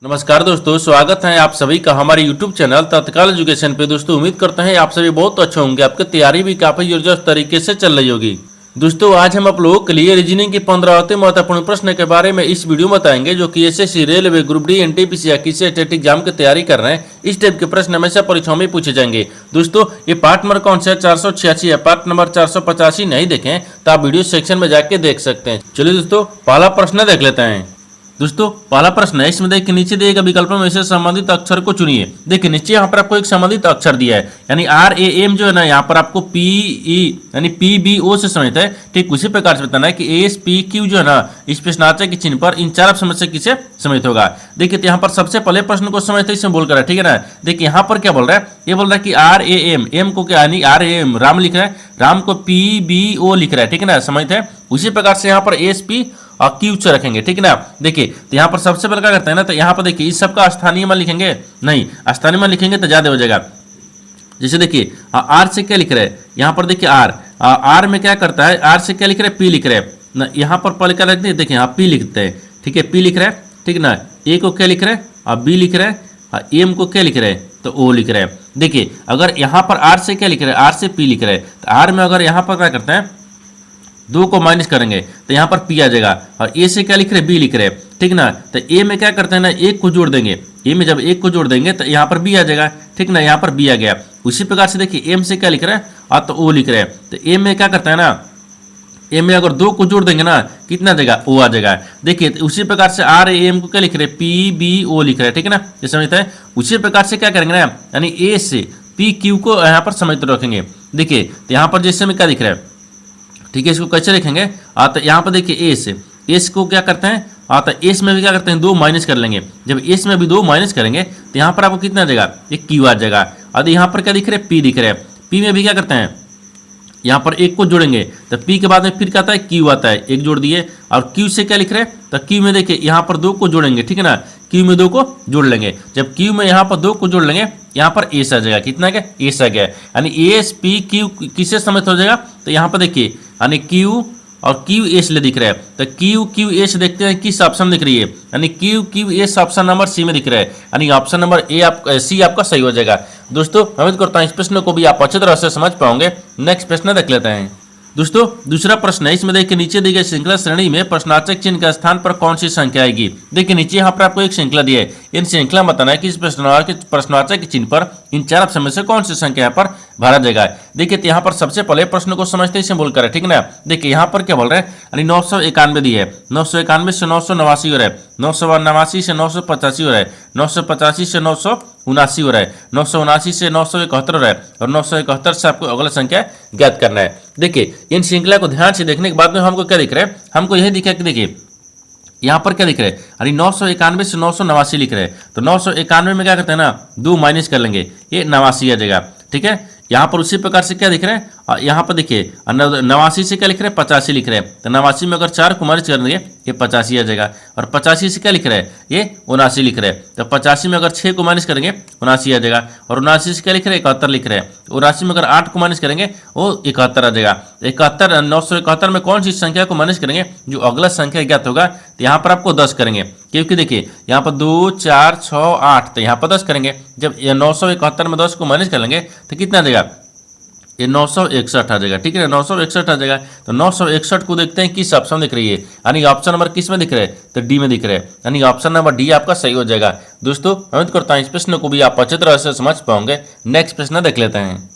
नमस्कार दोस्तों, स्वागत है आप सभी का हमारे YouTube चैनल तत्काल एजुकेशन पे। दोस्तों उम्मीद करते हैं आप सभी बहुत अच्छे होंगे, आपकी तैयारी भी काफी जबरदस्त तरीके से चल रही होगी। दोस्तों आज हम आप लोगों के लिए रीजनिंग के 15 अति महत्वपूर्ण प्रश्न के बारे में इस वीडियो में बताएंगे, जो कि SSC, railway, group D, NTPC या किसी स्टेट एग्जाम की तैयारी कर रहे हैं। इस टाइप के प्रश्न हमेशा परीक्षाओं में पूछे जाएंगे। दोस्तों ये पार्ट नंबर कौन सा है? 486 है। पार्ट नंबर 485 नहीं देखें तो आप वीडियो सेक्शन में जाके देख सकते हैं। चलिए दोस्तों पहला प्रश्न देख लेते हैं। दोस्तों पहला प्रश्न है, इसमें देखिए नीचे दिए गए विकल्पों में से संबंधित अक्षर को चुनिए। देखिए नीचे यहाँ पर आपको एक संबंधित अक्षर दिया है, यानी RAM जो है ना, यहाँ पर आपको PE यानी PBO से समित है। ठीक उसी प्रकार से बताना है कि ASPQ जो है ना, इस प्रश्नार्थक के चिन्ह पर इन चार ऑप्शन से किसे समित होगा। देखिए तो यहाँ पर सबसे पहले प्रश्न को समित है, इसमें बोल कर है, ठीक है ना। देखिए यहाँ पर क्या बोल रहा है, ये बोल रहा है कि RAM, एम को क्या यानी RAM राम लिख रहा है, राम को PBO लिख रहा है, ठीक है ना, समित है। उसी प्रकार से यहाँ पर ASP और क्यू से रखेंगे, ठीक है ना। देखिए तो यहाँ पर सबसे पहले क्या करते हैं ना, तो यहाँ पर देखिए इस सबका स्थानीय मान लिखेंगे, नहीं स्थानीय मान लिखेंगे तो ज्यादा हो जाएगा। जैसे देखिए आर से क्या लिख रहे हैं, यहाँ पर देखिए आर में क्या करता है, आर से क्या लिख रहे हैं, पी लिख रहे हैं ना। यहाँ पर पहले क्या लिखते हैं, देखिए यहाँ पी लिखते हैं, ठीक है, पी लिख रहे हैं, ठीक है ना। ए को क्या लिख रहे हैं, और बी लिख रहे हैं, एम को क्या लिख रहे हैं, तो ओ लिख रहे हैं। देखिए अगर यहाँ पर आर से क्या लिख रहे हैं, आर से पी लिख रहे हैं, तो आर में अगर यहाँ पर क्या करते हैं, दो को माइनस करेंगे तो यहाँ पर पी आ जाएगा। और ए से क्या लिख रहे हैं, बी लिख रहे हैं, ठीक ना। तो ए में क्या करते हैं ना, एक को जोड़ देंगे, ए में जब एक को जोड़ देंगे तो यहाँ पर बी आ जाएगा, ठीक ना, यहाँ पर बी आ गया। उसी प्रकार से देखिए एम से क्या लिख रहे हैं, और तो ओ लिख रहे हैं, तो ए में क्या करता है ना, ए में अगर दो को जोड़ देंगे ना, कितना देगा, ओ आ जाएगा। देखिए उसी प्रकार से RAM को क्या लिख रहे हैं, PBO लिख रहे हैं, ठीक है ना, ये समझते हैं। उसी प्रकार से क्या करेंगे ना, यानी ए से PQ को यहाँ पर समित रखेंगे। देखिए तो यहाँ पर जैसे में क्या दिख रहा है, ठीक है, इसको कैसे लिखेंगे, तो यहाँ पर देखिए एस को क्या करते हैं, तो एस में भी क्या करते हैं, दो माइनस कर लेंगे। जब एस में भी दो माइनस करेंगे तो यहाँ पर आपको कितना देगा, एक क्यू आ जाएगा। और यहाँ पर क्या दिख रहा है, पी दिख रहा है, पी में भी क्या करते हैं, यहाँ पर एक को जोड़ेंगे तो पी के बाद में फिर क्या आता है, क्यू आता है, एक जोड़ दिए। और क्यू से क्या लिख रहे हैं, तो क्यू में देखिए यहाँ पर दो को जोड़ेंगे, ठीक है ना, क्यू में दो को जोड़ लेंगे। जब क्यू में यहाँ पर दो को जोड़ लेंगे, यहाँ पर एस आ जाएगा, कितना क्या, एस आ गया। यानी ASPQ किससे समित हो जाएगा, तो यहाँ पर देखिए यानी क्यू और QS ले दिख रहा है, तो QS देखते हैं किस ऑप्शन दिख रही है, यानी QS ऑप्शन नंबर सी में दिख रहा है, यानी ऑप्शन नंबर सी आपका सही हो जाएगा। दोस्तों उम्मीद करता हूँ इस प्रश्न को भी आप अच्छी तरह से समझ पाओगे। नेक्स्ट प्रश्न देख लेते हैं। दोस्तों दूसरा प्रश्न है, इसमें देखिए नीचे दी गई श्रृंखला श्रेणी में प्रश्नार्थक चिन्ह के स्थान पर कौन सी संख्या आएगी। देखिए नीचे यहाँ पर आपको एक श्रृंखला दी है, इन श्रृंखला बताना है कि इस प्रश्नार्थक के चिन्ह पर इन चार ऑप्शन में से कौन सी संख्या यहाँ पर भरा जाएगा। देखिए तो यहाँ पर सबसे पहले प्रश्न को समझते इसे बोलकर है, ठीक है ना। देखिए यहाँ पर क्या बोल रहे हैं, यानी 991 दी है, 991 से 989 हो रहा है, 989 से 985 हो रहा है, 985 से 979 हो रहा है, 979 से 971 हो रहा है, और 971 से आपको अगला संख्या ज्ञात करना है। देखिए इन श्रृंखला को ध्यान से देखने के बाद में हमको क्या दिख रहा है, हमको यही दिखा कि देखिए यहाँ पर क्या दिख रहा है, यानी 991 से 989 लिख रहे हैं, तो 991 में क्या करते हैं ना, दो माइनस कर लेंगे, ये 89 आ जाएगा, ठीक है। यहाँ पर उसी प्रकार से क्या दिख रहा है, यहाँ पर देखिए 89 से क्या लिख रहे हैं, 85 लिख रहे हैं, तो 89 में अगर 4 को माइनस कर देंगे ये 85 आ जाएगा। और 85 से क्या लिख रहे हैं, ये 79 लिख रहे हैं, तो 85 में अगर 6 को माइनस करेंगे 79 आ जाएगा। और 79 से क्या लिख रहे हैं, 71 लिख रहे हैं, 79 में अगर 8 को माइनस करेंगे वो 71 आ जाएगा। 71 971 में कौन सी संख्या को माइनस करेंगे, जो अगला संख्या ज्ञात होगा, तो यहाँ पर आपको 10 करेंगे, क्योंकि देखिए यहाँ पर 2 4 6 8, तो यहाँ पर 10 करेंगे। जब 971 में 10 को माइनस कर लेंगे तो कितना देगा, ये 961 आ जाएगा, ठीक है ना, 961 आ जाएगा। तो 961 को देखते हैं किस ऑप्शन दिख रही है, यानी ऑप्शन नंबर किस में दिख रहा है, तो डी में दिख रहा है, यानी ऑप्शन नंबर डी आपका सही हो जाएगा। दोस्तों उम्मीद करता हूँ इस प्रश्न को भी आप अच्छी तरह से समझ पाओगे। नेक्स्ट प्रश्न देख लेते हैं।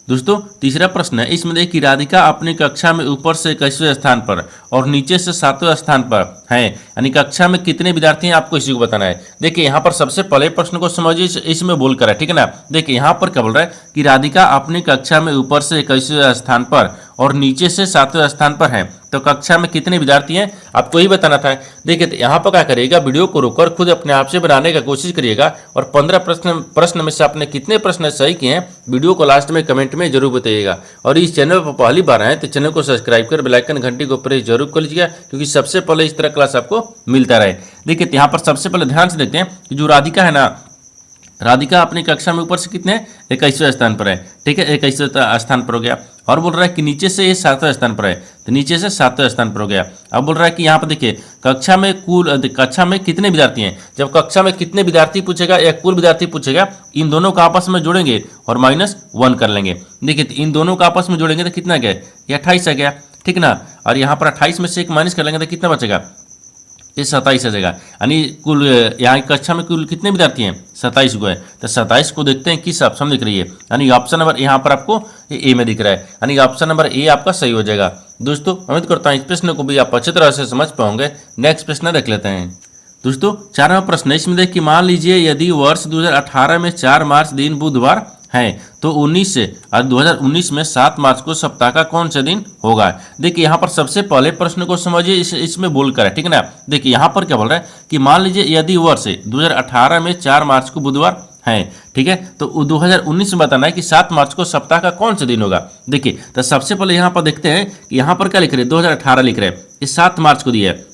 दोस्तों तीसरा प्रश्न है, इसमें देखिए राधिका अपनी कक्षा में ऊपर से 21वें स्थान पर और नीचे से 7वें स्थान पर हैं, यानी कक्षा में कितने विद्यार्थी हैं आपको इसी को बताना है। देखिए यहाँ पर सबसे पहले प्रश्न को समझिए, इसमें बोल कर है, ठीक है ना। देखिए यहाँ पर क्या बोल रहा है कि राधिका अपनी कक्षा में ऊपर से 21वें स्थान पर और नीचे से 7वें स्थान पर है, तो कक्षा में कितने विद्यार्थी हैं आपको ही बताना था। देखिए तो यहाँ पर क्या करिएगा, वीडियो को रोककर खुद अपने आप से बनाने का कोशिश करिएगा, और 15 प्रश्न में से आपने कितने प्रश्न सही किए हैं वीडियो को लास्ट में कमेंट में जरूर बताइएगा। और इस चैनल पर पहली बार आए तो चैनल को सब्सक्राइब कर बेल आइकन घंटी को प्रेस जरूर कर लीजिएगा, क्योंकि सबसे पहले इस तरह क्लास आपको मिलता रहे। देखिए यहाँ पर सबसे पहले ध्यान से देखते हैं कि जो राधिका है ना, राधिका अपनी कक्षा में ऊपर से कितने 21वें स्थान पर है, ठीक है, 21वें स्थान पर हो गया। और बोल रहा है कि नीचे से ये 7वें स्थान पर है, तो नीचे से 7वें स्थान पर हो गया। अब बोल रहा है कि यहाँ पर देखिए कक्षा में कितने विद्यार्थी हैं। जब कक्षा में कितने विद्यार्थी पूछेगा या कुल विद्यार्थी पूछेगा, इन दोनों को आपस में जोड़ेंगे और -1 कर लेंगे। देखिए इन दोनों को आपस में जोड़ेंगे तो कितना गया, ये 28 आ गया, ठीक ना। और यहाँ पर 28 में से 1 माइनस कर लेंगे तो कितना बचेगा, ये 27 आ जाएगा। यानी कुल यहाँ कक्षा में कुल कितने विद्यार्थी हैं, 27 को है। तो 27 को देखते हैं किस ऑप्शन दिख रही है, यानी ऑप्शन नंबर यहाँ पर आपको ए में दिख रहा है, यानी ऑप्शन नंबर ए आपका सही हो जाएगा। दोस्तों उम्मीद करता हूँ इस प्रश्न को भी आप अच्छी तरह से समझ पाओगे। नेक्स्ट प्रश्न देख लेते हैं। दोस्तों 4वां प्रश्न है, इसमें देख कि मान लीजिए यदि वर्ष 2018 में 4 मार्च दिन बुधवार है तो 2019 में 7 मार्च को सप्ताह का कौन सा दिन होगा। देखिए यहाँ पर सबसे पहले प्रश्न को समझिए, इसमें बोलकर है, ठीक है ना। देखिए यहाँ पर क्या बोल रहा है कि मान लीजिए यदि वर्ष 2018 में 4 मार्च को बुधवार है, ठीक है, तो 2019 में बताना है कि 7 मार्च को सप्ताह का कौन सा दिन होगा। देखिए तो सबसे पहले यहाँ पर देखते हैं कि यहाँ पर क्या लिख रहे हैं, 2018 लिख रहे हैं, ये 7 मार्च को दिया है।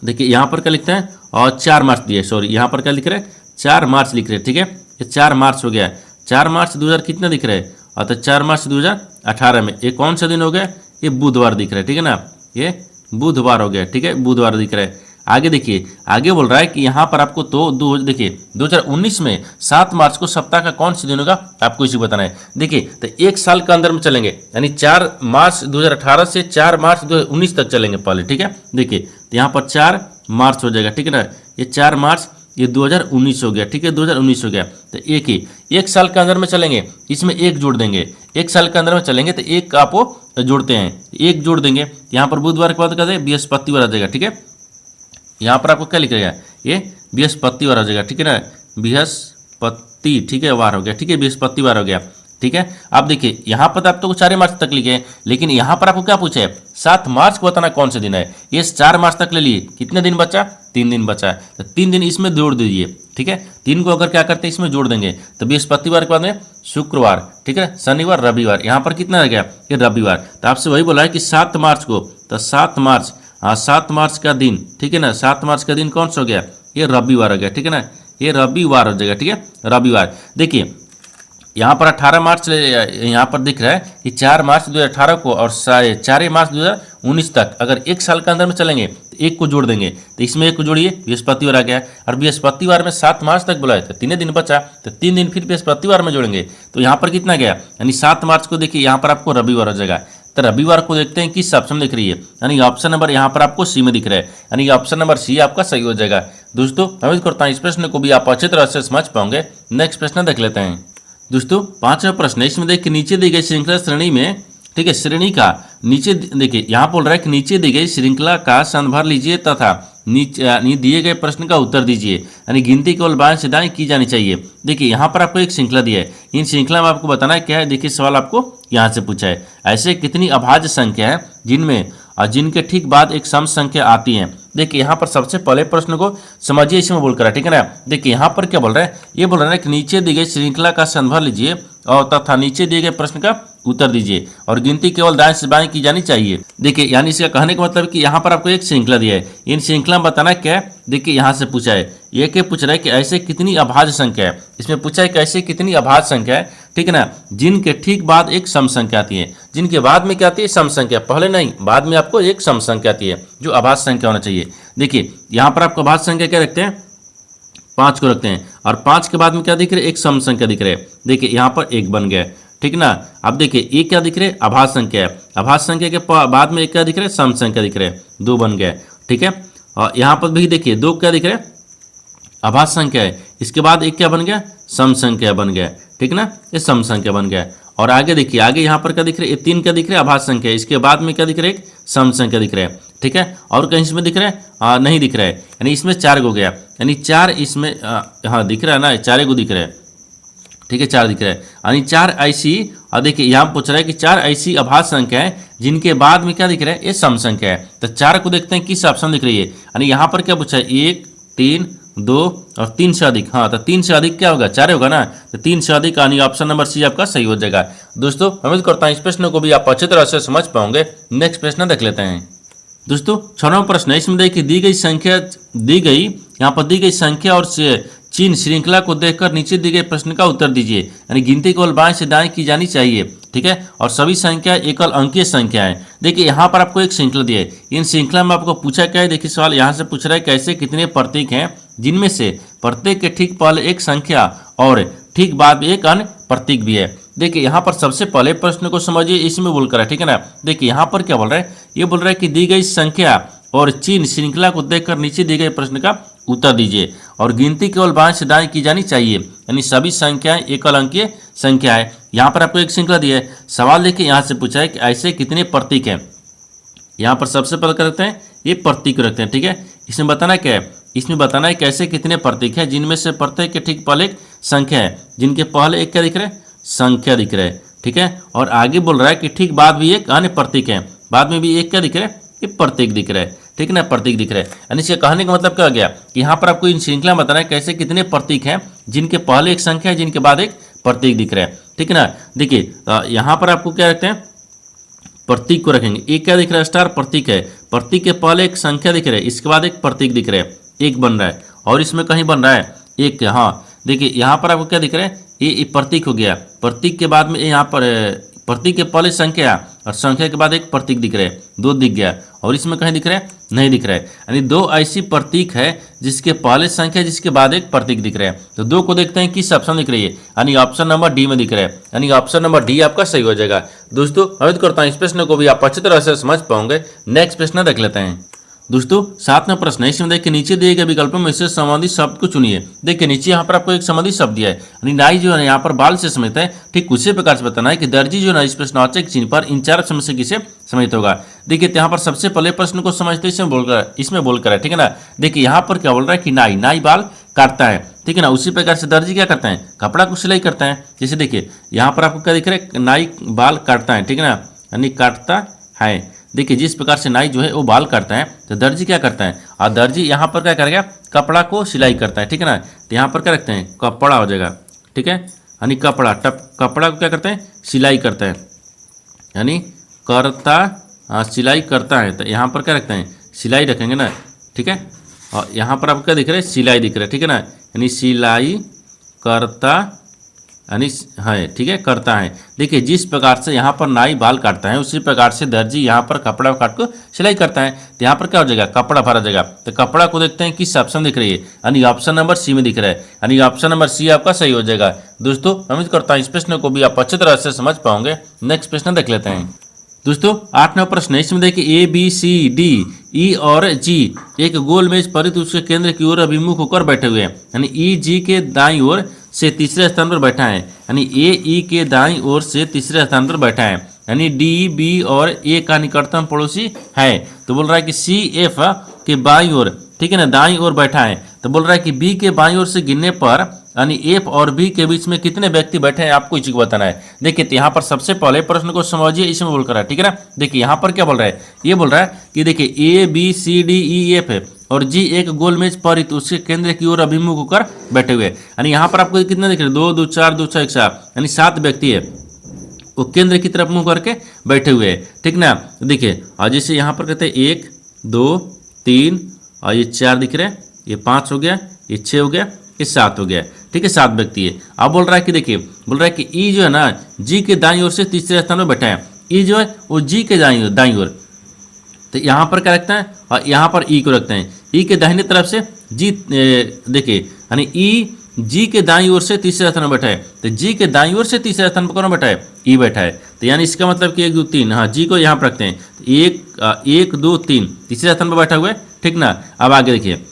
देखिए यहाँ पर क्या लिखते हैं, और 4 मार्च दिया है, सॉरी यहाँ पर क्या लिख रहे हैं, 4 मार्च लिख रहे हैं, ठीक है, ये 4 मार्च हो गया। 4 मार्च 2000 कितना दिख रहा है, और तो 4 मार्च 2018 में ये कौन सा दिन हो गया, ये बुधवार दिख रहा है, ठीक है ना, ये बुधवार हो गया, ठीक है, बुधवार दिख रहा है। आगे देखिए, आगे बोल रहा है कि यहाँ पर आपको तो देखिए 2019 में 7 मार्च को सप्ताह का कौन सा दिन होगा, आपको इसी बताना है। देखिए तो 1 साल के अंदर में चलेंगे, यानी 4 मार्च 2018 से 4 मार्च 2019 तक चलेंगे पहले, ठीक है। देखिए तो यहाँ पर 4 मार्च हो जाएगा, ठीक है ना, ये 4 मार्च ये 2019 हो गया, ठीक है, 2019 हो गया। तो एक साल के अंदर में चलेंगे, इसमें 1 जोड़ देंगे, 1 साल के अंदर में चलेंगे तो 1 आपको जोड़ते हैं, 1 जोड़ देंगे, यहाँ पर बुधवार के बाद क्या दें, बृहस्पतिवार आ जाएगा, ठीक है। यहाँ पर आपको क्या लिखेगा, ये बृहस्पतिवार आ जाएगा, ठीक है ना, बृहस्पति, ठीक है, वार हो गया, ठीक है, बृहस्पतिवार हो गया, ठीक है। आप देखिए यहाँ पर आप तो 4 मार्च तक लिखे हैं, लेकिन यहाँ पर आपको क्या पूछा है, 7 मार्च को बताना कौन सा दिन है। ये 4 मार्च तक ले लिए, कितने दिन बचा, 3 दिन बचा है, तो 3 दिन इसमें जोड़ दीजिए, ठीक है। 3 को अगर क्या करते हैं इसमें जोड़ देंगे तो बृहस्पतिवार के बाद में शुक्रवार, ठीक है, शनिवार, रविवार, यहाँ पर कितना रह गया, ये रविवार। तो आपसे वही बोला है कि 7 मार्च को, तो 7 मार्च, हाँ 7 मार्च का दिन, ठीक है ना, 7 मार्च का दिन कौन सा हो गया, ये रविवार हो गया, ठीक है ना, ये रविवार हो जाएगा, ठीक है, रविवार। देखिए यहाँ पर 18 मार्च यहाँ पर दिख रहा है कि 4 मार्च 2018 को और 4 मार्च 2019 तक अगर 1 साल के अंदर में चलेंगे तो 1 को जोड़ देंगे, तो इसमें 1 को जोड़िए, बृहस्पतिवार आ गया, और बृहस्पतिवार में 7 मार्च तक बुलाया था, 3 दिन बचा, तो 3 दिन फिर बृहस्पतिवार में जोड़ेंगे, तो यहाँ पर कितना गया, यानी 7 मार्च को देखिए यहाँ पर आपको रविवार हो जाएगा। तो रविवार को देखते हैं किस ऑप्शन दिख रही है, यानी ऑप्शन नंबर यहाँ पर आपको सी में दिख रहा है, यानी ऑप्शन नंबर सी आपका सही हो जाएगा। दोस्तों उम्मीद करता हूँ इस प्रश्न को भी आप अच्छी तरह से समझ पाओगे। नेक्स्ट प्रश्न देख लेते हैं। दोस्तों 5वां प्रश्न है, इसमें देखिए नीचे दी गई श्रृंखला श्रेणी में, ठीक है, श्रेणी का नीचे देखिए यहाँ बोल रहा है कि नीचे दी गई श्रृंखला का संदर्भ लीजिए तथा नीचे दिए गए प्रश्न का उत्तर दीजिए, यानी गिनती केवल बाएं से दाएं की जानी चाहिए। देखिए यहाँ पर आपको एक श्रृंखला दिया है, इन श्रृंखला में आपको बताना है क्या है। देखिए सवाल आपको यहाँ से पूछा है, ऐसे कितनी अभाज्य संख्या है जिनमें और जिनके ठीक बाद एक सम संख्या आती है। देखिए यहाँ पर सबसे पहले प्रश्न को समझिए, इसमें बोल कर, ठीक है ना। देखिए यहाँ पर क्या बोल रहा है, ये बोल रहा है कि नीचे दी गई श्रृंखला का संदर्भ लीजिए और तथा नीचे दिए गए प्रश्न का उत्तर दीजिए और गिनती केवल दाएं से बाएं की जानी चाहिए। देखिए यानी इसका कहने का मतलब कि यहाँ पर आपको एक श्रृंखला दिया है, इन श्रृंखला में बताना क्या है। देखिए यहाँ से पूछा है, ये क्या पूछ रहा है कि ऐसे कितनी अभाज्य संख्या है, इसमें पूछा है कि ऐसे कितनी अभाज्य संख्या है, ठीक है ना, जिनके ठीक बाद एक सम संख्या आती है। जिनके बाद में क्या आती है, सम संख्या, पहले नहीं, बाद में आपको एक सम संख्या आती है जो अभाज्य संख्या होना चाहिए। देखिए यहाँ पर आपको अभाज्य संख्या क्या रखते हैं, 5 को रखते हैं, और 5 के बाद में क्या दिख रहा है, एक सम संख्या दिख रहा है। देखिए यहाँ पर 1 बन गया, ठीक ना। अब देखिए ये क्या दिख रहा है, अभाज्य संख्या है, अभाज्य संख्या के बाद में एक क्या दिख रहा है, सम संख्या दिख रहा है, 2 बन गया, ठीक है। और यहाँ पर भी देखिए 2 क्या दिख रहा है, अभाज्य संख्या है, इसके बाद एक क्या बन गया, सम संख्या बन गया, ठीक ना, ये सम संख्या बन गया। और आगे देखिए, आगे यहाँ पर क्या दिख रहा है, ये 3 क्या दिख रहा है, अभाज्य संख्या है, इसके बाद में क्या दिख रहा है, एक सम संख्या दिख रहा है, ठीक है। और कहीं इसमें दिख रहा है, नहीं दिख रहा है, यानी इसमें 4 हो गया, यानी 4 इसमें हाँ दिख रहा है ना, 4 को दिख रहा है, ठीक है, 4 दिख रहा है, यानी 4 ऐसी। और देखिए यहाँ पूछ रहा है कि 4 ऐसी अभाज्य संख्या है जिनके बाद में क्या दिख रहा है, ये सम संख्या है। तो 4 को देखते हैं किस ऑप्शन दिख रही है, यानी यहाँ पर क्या पूछा है, 1, 3, 2 और 3 से अधिक। हाँ तो 3 से अधिक क्या होगा, 4 होगा ना, तो 3 से अधिक, यानी ऑप्शन नंबर सी आपका सही हो जाएगा। दोस्तों उम्मीद करता हूँ इस प्रश्न को भी आप अच्छी तरह से समझ पाओगे। नेक्स्ट प्रश्न देख लेते हैं। दोस्तों 6वां प्रश्न है, इसमें देखिए दी गई संख्या, दी गई यहाँ पर दी गई संख्या और चिन्ह श्रृंखला को देखकर नीचे दिए गए प्रश्न का उत्तर दीजिए। यानी गिनती केवल बाएं से दाएं की जानी चाहिए, ठीक है, और सभी संख्या एकल अंकीय संख्या है। देखिए यहाँ पर आपको एक श्रृंखला दिया है, इन श्रृंखला में आपको पूछा क्या है, देखिए सवाल यहाँ से पूछ रहा है कैसे कितने प्रतीक हैं जिनमें से प्रत्येक के ठीक पहले एक संख्या और ठीक बाद में एक अन्य प्रतीक भी है। देखिए यहाँ पर सबसे पहले प्रश्न को समझिए, इसमें बोलकर है, ठीक है ना। देखिए यहाँ पर क्या बोल रहा है, ये बोल रहा है कि दी गई संख्या और चिन्ह श्रृंखला को देखकर नीचे दिए गए प्रश्न का उत्तर दीजिए, और गिनती केवल बाएं से दाएं की जानी चाहिए, यानी सभी संख्याएं एकल अंकीय संख्या है। यहाँ पर आपको एक श्रृंखला दी है। सवाल देखिए यहाँ से पूछा है कि ऐसे कितने प्रतीक हैं। यहाँ पर सबसे पहले क्या रखते हैं, ये प्रतीक रखते हैं, ठीक है। इसमें बताना क्या है, इसमें बताना है कैसे कितने प्रतीक हैं जिनमें से प्रत्येक के ठीक पहले एक संख्या है, जिनके पहले एक क्या दिख रहा है, संख्या दिख रहा है, ठीक है। और आगे बोल रहा है कि ठीक बाद भी एक अन्य प्रतीक है, बाद में भी एक क्या दिख रहा है, ये प्रतीक दिख रहा है, ठीक है ना, प्रतीक दिख रहा है। यानी इसके कहने का मतलब क्या हो गया कि यहाँ पर आपको इन श्रृंखला में बताना है कैसे कितने प्रतीक हैं जिनके पहले एक संख्या है, जिनके बाद एक प्रतीक दिख रहा है, ठीक है ना। देखिए यहाँ पर आपको क्या रखते हैं, प्रतीक को रखेंगे। एक क्या दिख रहा है, स्टार प्रतीक है, प्रतीक के पहले एक संख्या दिख रहा है, इसके बाद एक प्रतीक दिख रहा है, एक बन रहा है, और इसमें कहीं बन रहा है एक, हाँ देखिए यहाँ पर आपको क्या दिख रहा है, ये प्रतीक हो गया, प्रतीक के बाद में यहाँ पर प्रतीक के पहले संख्या और संख्या के बाद एक प्रतीक दिख रहा है, दो दिख गया, और इसमें कहीं दिख रहा है, नहीं दिख रहा है। यानी दो ऐसी प्रतीक है जिसके पहले संख्या जिसके बाद एक प्रतीक दिख रहा है। तो दो को देखते हैं किस ऑप्शन दिख रही है, यानी ऑप्शन नंबर डी में दिख रहा है, यानी ऑप्शन नंबर डी आपका सही हो जाएगा। दोस्तों उम्मीद करता हूँ इस प्रश्न को भी आप अच्छी तरह से समझ पाओगे। नेक्स्ट प्रश्न देख लेते हैं। दोस्तों 7वां प्रश्न है, इसमें देखिए नीचे दिए गए विकल्पों में से संबंधित शब्द को चुनिए। देखिए नीचे यहाँ पर आपको एक संबंधित शब्द दिया है, यानी नाई जो है यहाँ पर बाल से समेत है, ठीक उसी प्रकार से बताना है कि दर्जी जो है इस प्रश्नवाचक चिन्ह पर इन चार शब्द से किसे समेत होगा। देखिए यहाँ पर सबसे पहले प्रश्न को समझते इसमें बोलकर है, ठीक है ना। देखिए यहाँ पर क्या बोल रहा है कि नाई बाल काटता है, ठीक है ना। उसी प्रकार से दर्जी क्या करता है, कपड़ा को सिलाई करता है। जैसे देखिए यहाँ पर आपको क्या दिख रहा है, नाई बाल काटता है, ठीक है ना, यानी काटता है। देखिए जिस प्रकार से नाई जो है वो बाल काटता है, तो दर्जी क्या करता है, और दर्जी यहाँ पर क्या करेगा, कपड़ा को सिलाई करता है, ठीक है ना। तो यहाँ पर क्या रखते हैं, कपड़ा हो जाएगा, ठीक है, यानी कपड़ा कपड़ा को क्या करते हैं, सिलाई करता है, यानी करता सिलाई करता है। तो यहाँ पर क्या रखते हैं, सिलाई रखेंगे ना, ठीक है। और यहाँ पर आपको क्या दिख रहा है, सिलाई दिख रहा है, ठीक है ना, यानी सिलाई करता यानी है, ठीक है, करता है। देखिए जिस प्रकार से यहाँ पर नाई बाल काटता है, उसी प्रकार से दर्जी यहाँ पर कपड़ा काट को सिलाई करता है। तो यहाँ पर क्या हो जाएगा, कपड़ा भरा जाएगा। तो कपड़ा को देखते हैं किस ऑप्शन दिख रही है, यानी ऑप्शन नंबर सी में दिख रहा है, यानी ऑप्शन नंबर सी आपका सही हो जाएगा। दोस्तों उम्मीद करता हूँ इस प्रश्न को भी आप अच्छी तरह से समझ पाओगे। नेक्स्ट प्रश्न देख लेते हैं। दोस्तों 8वां प्रश्न है, इसमें देखिए A B C D E और G एक गोल मेज परित उसके केंद्र की ओर अभिमुख होकर बैठे हुए हैं, यानी E G के दाईं ओर से तीसरे स्थान पर बैठा है, यानी A E के दाईं ओर से तीसरे स्थान पर बैठा है, यानी D B और A का निकटतम पड़ोसी है। तो बोल रहा है कि C F के बाईं ओर, ठीक है ना, दाईं ओर बैठा है। तो बोल रहा है कि B के बाईं ओर से गिनने पर यानी F और B के बीच में कितने व्यक्ति बैठे हैं, आपको इसी को बताना है। देखिए तो यहाँ पर सबसे पहले प्रश्न को समझिए, इसमें बोल कर है, ठीक है ना। देखिए यहाँ पर क्या बोल रहा है, ये बोल रहा है कि देखिए A B C D E F और G एक गोल मेज पर उसके केंद्र की ओर अभिमुख होकर बैठे हुए, यानी यहाँ पर आपको कितने दिख रहे हैं, 2 2 4 2 6 1 7, यानी 7 व्यक्ति है, वो केंद्र की तरफ मुंह करके बैठे हुए हैं, ठीक ना। देखिए और जैसे यहाँ पर कहते हैं 1 2 3 और ये 4 दिख रहे हैं, ये 5 हो गया, ये 6 हो गया, ये 7 हो गया, ठीक है, 7 व्यक्ति है। अब बोल रहा है कि देखिए बोल रहा है कि ई जो है ना जी के दाईं ओर से तीसरे स्थान पर बैठा है, ई जो है वो जी के दाईं ओर, तो यहाँ पर क्या रखते हैं, और यहाँ पर ई को रखते हैं, ई के दाहिने तरफ से जी, देखिए यानी ई जी के दाईं ओर से तीसरे स्थान पर बैठा है, तो जी के दाईं ओर से तीसरे स्थान पर कौन बैठा है, ई बैठा है। तो यानी इसका मतलब कि 1 2 3, हाँ जी को यहाँ पर रखते हैं, तो 1 2 3 तीसरे स्थान पर बैठा हुआ है, ठीक ना। अब आगे देखिए,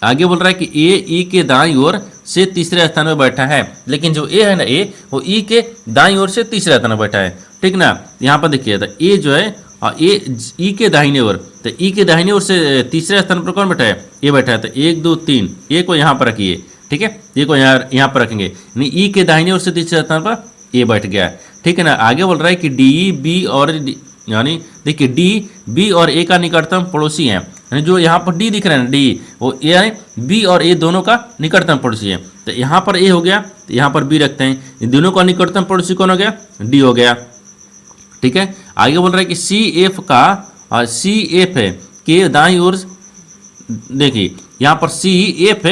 आगे बोल रहा है कि ए ई के दाईं ओर से तीसरे स्थान पर बैठा है, लेकिन जो ए है ना ए वो ई के दाईं ओर से तीसरे स्थान पर बैठा है, ठीक ना। यहाँ पर देखिए तो ए जो है ए ई के दाहिने ओर, तो ई के दाहिने ओर से तीसरे स्थान पर कौन बैठा है, ए बैठा है। तो 1 2 3 ए को यहाँ पर रखिए, ठीक है, ए को यहाँ पर रखेंगे, यानी ई के दाहिने ओर से तीसरे स्थान पर ए बैठ गया, ठीक है ना। आगे बोल रहा है कि डी बी और यानी देखिए डी बी और ए का निकटतम पड़ोसी है, यानी जो यहाँ पर डी दिख रहा है ना डी वो ए है, बी और ए दोनों का निकटतम पड़ोसी है। तो यहाँ पर ए हो गया, तो यहाँ पर बी रखते हैं, इन दोनों का निकटतम पड़ोसी कौन हो गया, डी हो गया, ठीक है। आगे बोल रहा है कि सी एफ का और सी एफ के दाईं ओर, देखिए यहाँ पर सी एफ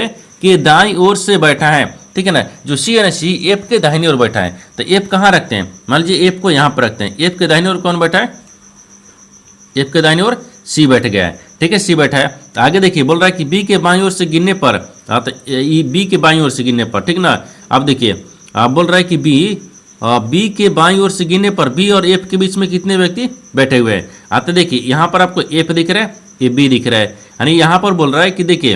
के दाईं ओर से बैठा है, ठीक है ना। जो सी है ना, सी एफ के दाहिनी ओर बैठा है। तो एफ कहाँ रखते हैं, मान लीजिए एफ को यहाँ पर रखते हैं। एफ के दाहिनी ओर कौन बैठा है, एफ के दाहिनी ओर सी बैठ गया है, ठीक है, सी बैठा है। तो आगे देखिए बोल रहा है कि बी के बाईं ओर से गिनने पर, तो बी के बाईं ओर से गिनने पर, ठीक ना। अब देखिए आप बोल रहा है कि बी के बाईं ओर से गिनने पर बी और एफ के बीच में कितने व्यक्ति बैठे हुए हैं। आते देखिए यहाँ पर आपको एफ दिख रहा है, ये बी दिख रहा है, यानी यहाँ पर बोल रहा है कि देखिए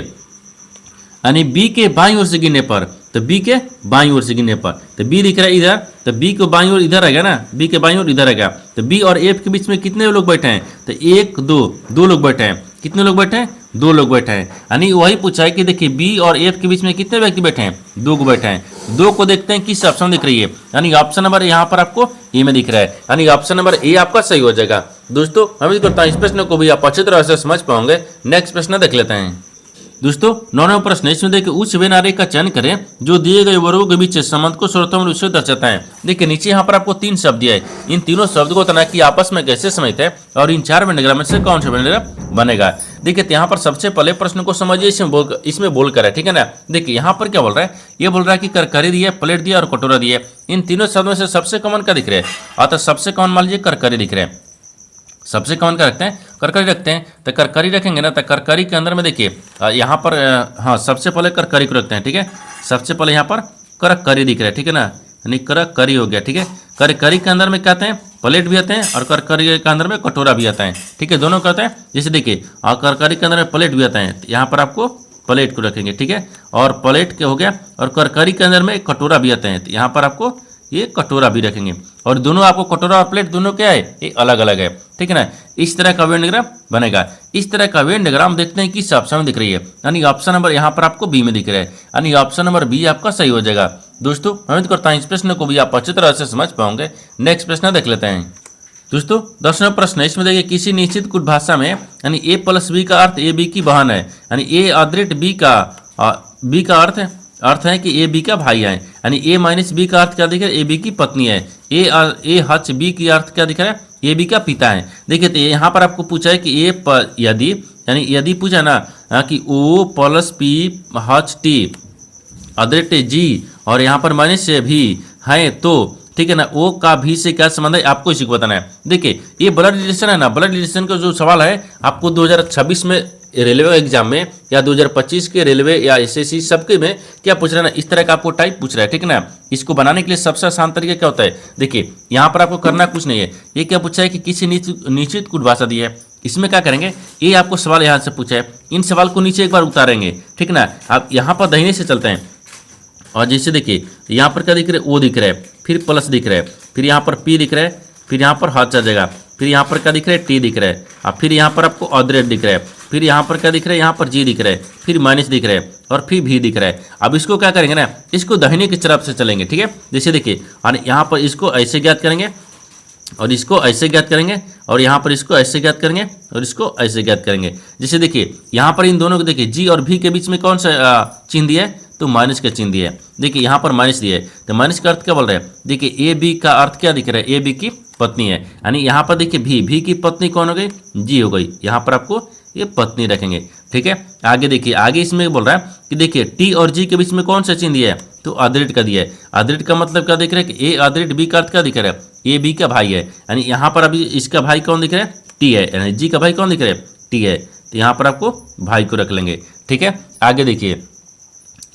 यानी बी के बाईं ओर से गिनने पर, तो बी के बाईं ओर से गिनने पर, तो बी दिख रहा है इधर, तो बी को बाईं ओर इधर आ गया ना, बी के बाईं ओर इधर आ गया। तो बी और एफ के बीच में कितने लोग बैठे हैं, तो एक दो लोग बैठे हैं। कितने लोग बैठे हैं, 2 लोग बैठे हैं। यानी वही पूछा है कि देखिए बी और एफ के बीच में कितने व्यक्ति बैठे हैं, 2 को बैठे हैं। 2 को देखते हैं किस ऑप्शन दिख रही है, यानी ऑप्शन नंबर यहाँ पर आपको ए में दिख रहा है, यानी ऑप्शन नंबर ए आपका सही हो जाएगा। दोस्तों उम्मीद करता हूँ इस प्रश्न को भी आप अच्छी तरह से समझ पाओगे। नेक्स्ट प्रश्न देख लेते हैं। दोस्तों 9वां प्रश्न, इसमें देखिए उच्च वेन आरेख का चयन करें जो दिए गए वर्गों के बीच संबंध को सर्वोत्तम रूप से दर्शाता है। देखिए नीचे यहाँ पर आपको 3 शब्द दिया है, इन तीनों शब्द को तना कि आपस में कैसे समझते हैं और इन 4 वेन डायग्राम में से कौन सा वेन डायग्राम बनेगा। देखिए यहाँ पर सबसे पहले प्रश्न को समझिए, इसमें बोल कर है, ठीक है ना। देखिए यहाँ पर क्या बोल रहा है, ये बोल रहा है कि करकरी दिया, प्लेट दिया और कटोरा दिया। इन तीनों शब्दों में से सबसे कॉमन क्या दिख रहा है, अतः सबसे कॉमन मान लीजिए करकरी दिख रहा है। सबसे कॉमन क्या रखते हैं, करकरी रखते हैं। तो करकरी रखेंगे ना, तो करकरी के अंदर में देखिए यहाँ पर हाँ सबसे पहले करकरी को रखते हैं, ठीक है। सबसे पहले यहाँ पर करकरी दिख रहा है, ठीक है ना, यानी करकरी हो गया, ठीक है। करकरी के अंदर में क्या आते हैं, प्लेट भी आते हैं और करकरी के अंदर में कटोरा भी आता है, ठीक है, दोनों क्या होता है। जैसे देखिए करकरी के अंदर में प्लेट भी आता है, तो यहाँ पर आपको प्लेट को रखेंगे, ठीक है। और प्लेट क्या हो गया, और करकरी के अंदर में कटोरा भी आते हैं, तो यहाँ पर आपको ये कटोरा भी रखेंगे। और दोनों आपको कटोरा और प्लेट दोनों क्या है, ये अलग अलग है, ठीक है ना। इस तरह का वेन डायग्राम बनेगा। इस तरह का वेन डायग्राम देखते हैं किस ऑप्शन में दिख रही है, यानी ऑप्शन नंबर यहाँ पर आपको बी में दिख रहा है, यानी ऑप्शन नंबर बी आपका सही हो जाएगा। दोस्तों उम्मीद करता हूँ इस प्रश्न को भी आप अच्छी तरह से समझ पाओगे। नेक्स्ट प्रश्न देख लेते हैं। दोस्तों 10वां प्रश्न है, इसमें देखिए किसी निश्चित कुछ भाषा में यानी ए प्लस बी का अर्थ ए बी की बहन है, यानी ए अदृट बी का अर्थ है कि ए बी का भाई है, यानी ए माइनस बी का अर्थ क्या दिख रहा है, ए बी की पत्नी है। ए हच बी की अर्थ क्या दिख रहा है, ए बी का पिता है। देखिए तो यहाँ पर आपको पूछा है कि यदि पूछा ना कि O plus P H T अदृट जी और यहाँ पर माइनस से भी है, तो ठीक है ना, ओ का भी से क्या संबंध है आपको इसी को बताना है। देखिए ये ब्लड रिलेशन है ना, ब्लड रिलेशन का जो सवाल है आपको 2026 में रेलवे एग्जाम में या 2025 के रेलवे या एसएससी सबके में क्या पूछ रहा है ना, इस तरह का आपको टाइप पूछ रहा है, ठीक है ना। इसको बनाने के लिए सबसे आसान तरीका क्या होता है, देखिए यहाँ पर आपको करना कुछ नहीं है। ये क्या पूछा है कि किसी निश्चित कुछ भाषा दी है, इसमें क्या करेंगे, ये आपको सवाल यहाँ से पूछा है, इन सवाल को नीचे एक बार उतारेंगे, ठीक ना। आप यहाँ पर दाहिने से चलते हैं और जैसे देखिए यहाँ पर क्या दिख रहा है, ओ दिख रहा है, फिर प्लस दिख रहा है, फिर यहाँ पर पी दिख रहा है, फिर यहाँ पर हाथ चल जाएगा, फिर यहाँ पर क्या दिख रहा है, टी दिख रहा है, और फिर यहाँ पर आपको अदरेट दिख रहा है, फिर यहाँ पर क्या दिख रहा है, यहाँ पर जी दिख रहा है, फिर माइनस दिख रहा है और फिर भी दिख रहा है। अब इसको क्या करेंगे ना, इसको दाहिने की तरफ से चलेंगे, ठीक है। जैसे देखिए और यहाँ पर इसको ऐसे ज्ञात करेंगे और इसको ऐसे ज्ञात करेंगे और यहाँ पर इसको ऐसे ज्ञात करेंगे और इसको ऐसे ज्ञात करेंगे। जैसे देखिए यहाँ पर इन दोनों को देखिए जी और भी के बीच में कौन सा चिन्ह दिया है, तो माइनस का चिन्ह दिया है। देखिए यहाँ पर माइनस दिया है, तो माइनस का अर्थ क्या बोल रहे हैं, देखिए ए बी का अर्थ क्या दिख रहा है, ए बी की पत्नी है, यानी यहाँ पर देखिए भी की पत्नी कौन हो गई, जी हो गई, यहाँ पर आपको ये पत्नी रखेंगे, ठीक है। आगे देखिए, आगे इसमें बोल रहा है कि देखिए टी और जी के बीच में कौन सा चिन्ह दिया है, तो अदृट का दिया है। अदृट का मतलब क्या दिख रहा है कि ए अदृट बी का अर्थ क्या दिख रहा है, ए बी का भाई है, यानी यहाँ पर अभी इसका भाई कौन दिख रहा है, टी है, यानी जी का भाई कौन दिख रहा है, टी है, तो यहाँ पर आपको भाई को रख लेंगे, ठीक है। आगे देखिए,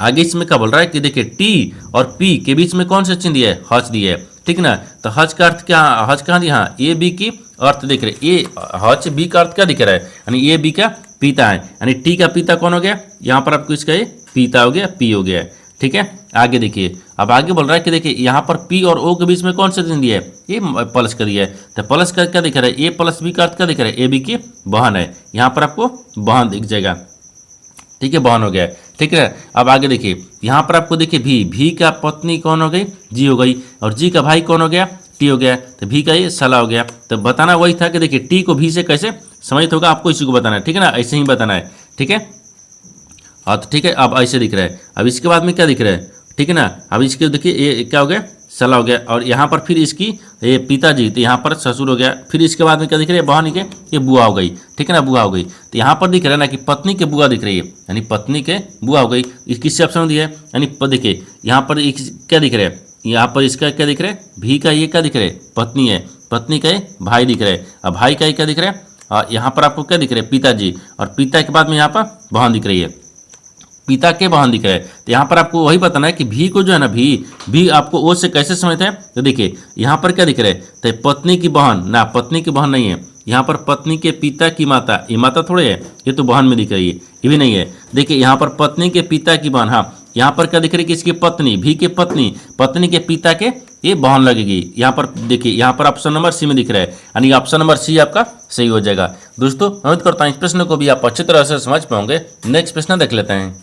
आगे इसमें क्या बोल रहा है कि देखिए टी और पी के बीच में कौन सा चिन्ह दिया है, हच दिया है, ठीक ना। तो हच का अर्थ क्या, हच कहाँ दिया, हाँ ए बी की अर्थ दिख रहे, ए हच बी का अर्थ क्या दिख रहा है, यानी ए बी का पिता है, यानी टी का पिता कौन हो गया, यहाँ पर आपको इसका ये पिता हो गया, पी हो गया, ठीक है। आगे देखिए, अब आगे बोल रहा है कि देखिए यहाँ पर पी और ओ के बीच में कौन सा चिन्ह दिया है, ये प्लस का दिया है, तो प्लस का क्या दिख रहा है, ए प्लस बी का अर्थ क्या दिख रहा है, ए बी की बहन है, यहाँ पर आपको बहन दिख जाएगा, ठीक है, बहन हो गया, ठीक है। अब आगे देखिए, यहाँ पर आपको देखिए भी का पत्नी कौन हो गई, जी हो गई, और जी का भाई कौन हो गया, टी हो गया, तो भी का ये साला हो गया। तो बताना वही था कि देखिए टी को भी से कैसे समझित होगा आपको इसी को बताना है, ठीक है ना, ऐसे ही बताना है, ठीक है। हाँ तो ठीक है, अब ऐसे दिख रहा है। अब इसके बाद में क्या दिख रहा है, ठीक है ना, अब इसके देखिए ये क्या हो गया, साला हो गया, और यहाँ पर फिर इसकी ये पिताजी, तो यहाँ पर ससुर हो गया। फिर इसके बाद में क्या दिख रही है, बहन के ये बुआ हो गई, ठीक है ना, बुआ हो गई। तो यहाँ पर दिख रहा है ना कि पत्नी के बुआ दिख रही है, यानी पत्नी के बुआ हो गई। किससे ऑप्शन दिया है, यानी देखिए यहाँ पर क्या दिख रहा है, यहाँ पर इसका क्या दिख रहा है, भी का ये क्या दिख रहा है, पत्नी है, पत्नी का भाई दिख रहा है, और भाई का क्या दिख रहा है, यहाँ पर आपको क्या दिख रहा है, पिताजी, और पिता के बाद में यहाँ पर बहन दिख रही है, पिता के बहन दिख रहा है। तो यहाँ पर आपको वही बताना है कि भी को जो है ना, भी आपको ओ से कैसे समझते हैं। तो देखिए यहाँ पर क्या दिख रहा है, तो पत्नी की बहन ना, पत्नी की बहन नहीं है, यहाँ पर पत्नी के पिता की माता, ये माता थोड़े है, ये तो बहन में दिख रही है, ये भी नहीं है। देखिए यहाँ पर पत्नी के पिता की बहन, हाँ यहाँ पर क्या दिख रही है कि इसकी पत्नी, भी के पत्नी, पत्नी के पिता के ये बहन लगेगी। यहाँ पर देखिए, यहाँ पर ऑप्शन नंबर सी में दिख रहा है, यानी ऑप्शन नंबर सी आपका सही हो जाएगा। दोस्तों उम्मीद करता हूँ इस प्रश्न को भी आप अच्छी तरह से समझ पाओगे। नेक्स्ट प्रश्न देख लेते हैं।